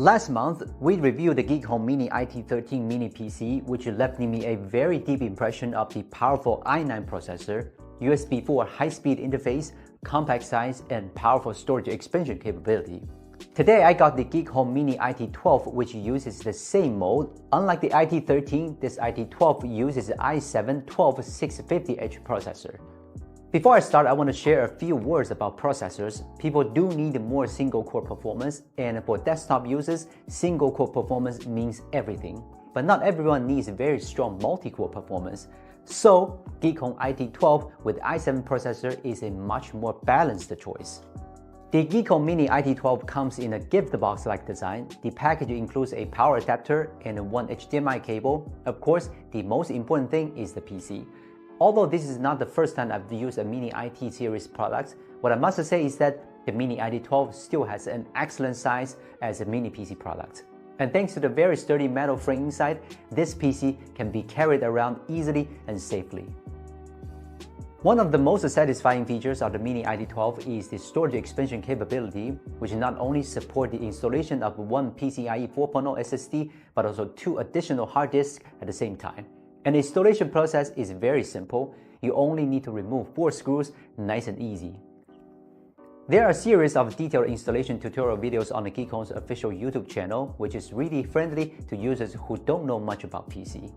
Last month, we reviewed the Geekom Mini IT13 mini PC, which left me a very deep impression of the powerful i9 processor, USB 4 high-speed interface, compact size, and powerful storage expansion capability. Today, I got the Geekom Mini IT12, which uses the same mode. Unlike the IT13, this IT12 uses the i7-12650H processor. Before I start, I want to share a few words about processors. People do need more single-core performance, and for desktop users, single-core performance means everything. But not everyone needs very strong multi-core performance. So, Geekom IT12 with i7 processor is a much more balanced choice. The Geekom Mini IT12 comes in a gift box-like design. The package includes a power adapter and one HDMI cable. Of course, the most important thing is the PC. Although this is not the first time I've used a Mini IT series product, what I must say is that the Mini IT12 still has an excellent size as a mini PC product. And thanks to the very sturdy metal frame inside, this PC can be carried around easily and safely. One of the most satisfying features of the Mini IT12 is the storage expansion capability, which not only supports the installation of one PCIe 4.0 SSD, but also 2 additional hard disks at the same time. And the installation process is very simple. You only need to remove 4 screws, nice and easy. There are a series of detailed installation tutorial videos on the Geekom's official YouTube channel, which is really friendly to users who don't know much about PC.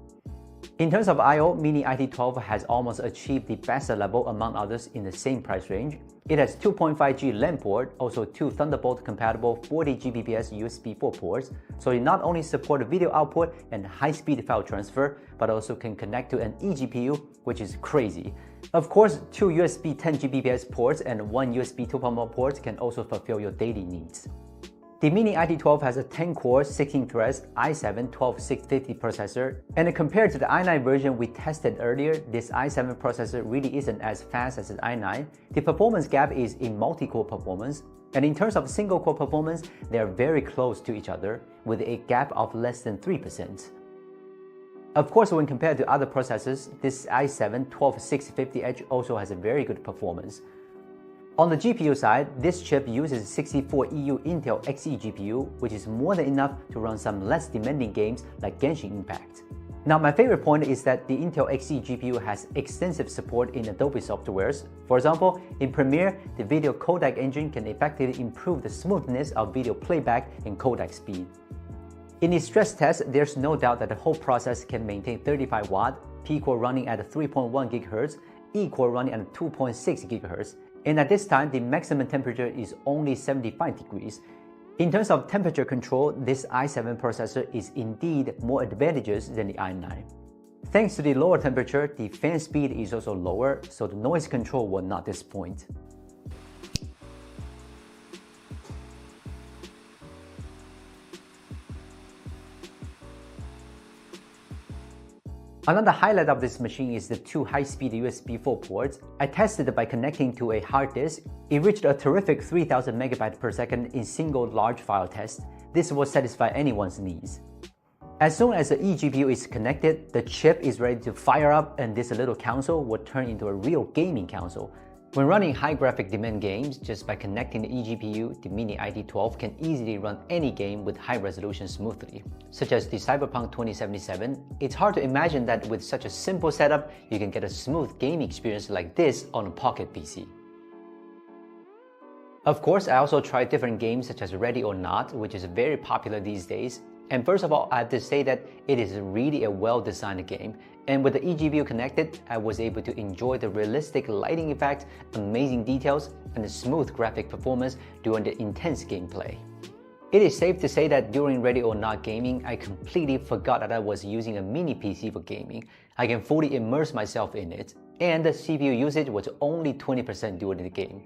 In terms of I/O, Mini IT12 has almost achieved the best level among others in the same price range. It has 2.5G LAN port, also 2 Thunderbolt-compatible 40 Gbps USB 4 ports, so it not only supports video output and high-speed file transfer, but also can connect to an eGPU, which is crazy. Of course, 2 USB 10 Gbps ports and 1 USB 2.0 port can also fulfill your daily needs. The Mini IT12 has a 10-core, 16-thread i7-12650 processor, and compared to the i9 version we tested earlier, this i7 processor really isn't as fast as the i9. The performance gap is in multi-core performance, and in terms of single-core performance, they are very close to each other, with a gap of less than 3%. Of course, when compared to other processors, this i7-12650H also has a very good performance. On the GPU side, this chip uses 64EU Intel Xe GPU, which is more than enough to run some less demanding games like Genshin Impact. Now, my favorite point is that the Intel Xe GPU has extensive support in Adobe softwares. For example, in Premiere, the video codec engine can effectively improve the smoothness of video playback and codec speed. In the stress test, there's no doubt that the whole process can maintain 35 Watt, P-core running at 3.1 GHz, E-core running at 2.6 GHz, and at this time, the maximum temperature is only 75 degrees. In terms of temperature control, this i7 processor is indeed more advantageous than the i9. Thanks to the lower temperature, the fan speed is also lower, so the noise control will not disappoint. Another highlight of this machine is the 2 high-speed USB 4 ports. I tested it by connecting to a hard disk. It reached a terrific 3000 MB per second in single large file test. This will satisfy anyone's needs. As soon as the eGPU is connected, the chip is ready to fire up, and this little console will turn into a real gaming console. When running high graphic demand games, just by connecting the eGPU, the Mini IT12 can easily run any game with high resolution smoothly, such as the Cyberpunk 2077. It's hard to imagine that with such a simple setup, you can get a smooth gaming experience like this on a pocket PC. Of course, I also tried different games such as Ready or Not, which is very popular these days. And first of all, I have to say that it is really a well-designed game. And with the eGPU connected, I was able to enjoy the realistic lighting effect, amazing details, and the smooth graphic performance during the intense gameplay. It is safe to say that during Ready or Not gaming, I completely forgot that I was using a mini PC for gaming. I can fully immerse myself in it, and the CPU usage was only 20% during the game.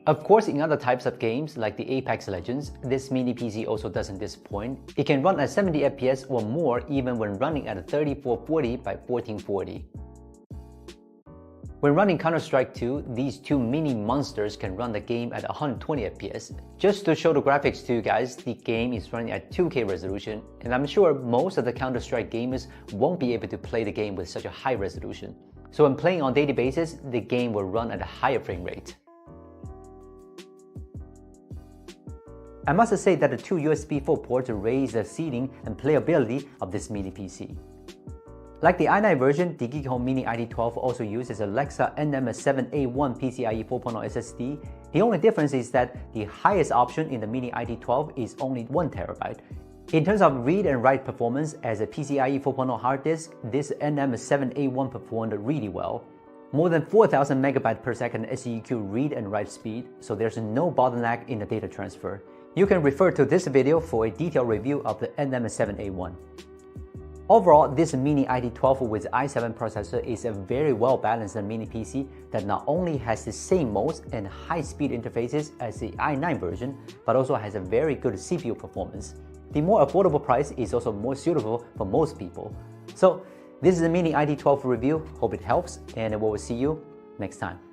Of course, in other types of games like the Apex Legends, this mini PC also doesn't disappoint. It can run at 70 FPS or more even when running at 3440 by 1440. When running Counter-Strike 2, these 2 mini monsters can run the game at 120 FPS. Just to show the graphics to you guys, the game is running at 2K resolution, and I'm sure most of the Counter-Strike gamers won't be able to play the game with such a high resolution. So when playing on a daily basis, the game will run at a higher frame rate. I must say that the two USB 4 ports raise the seating and playability of this mini PC. Like the i9 version, the Geekom Mini IT12 also uses Alexa NM7A1 PCIe 4.0 SSD. The only difference is that the highest option in the Mini IT12 is only 1TB. In terms of read and write performance, as a PCIe 4.0 hard disk, this NM7A1 performed really well. More than 4000 MB per second SEQ read and write speed, so there's no bottleneck in the data transfer. You can refer to this video for a detailed review of the NM7A1. Overall, this Mini IT12 with i7 processor is a very well-balanced mini PC that not only has the same modes and high-speed interfaces as the i9 version, but also has a very good CPU performance. The more affordable price is also more suitable for most people. So, this is the Mini IT12 review. Hope it helps, and we will see you next time.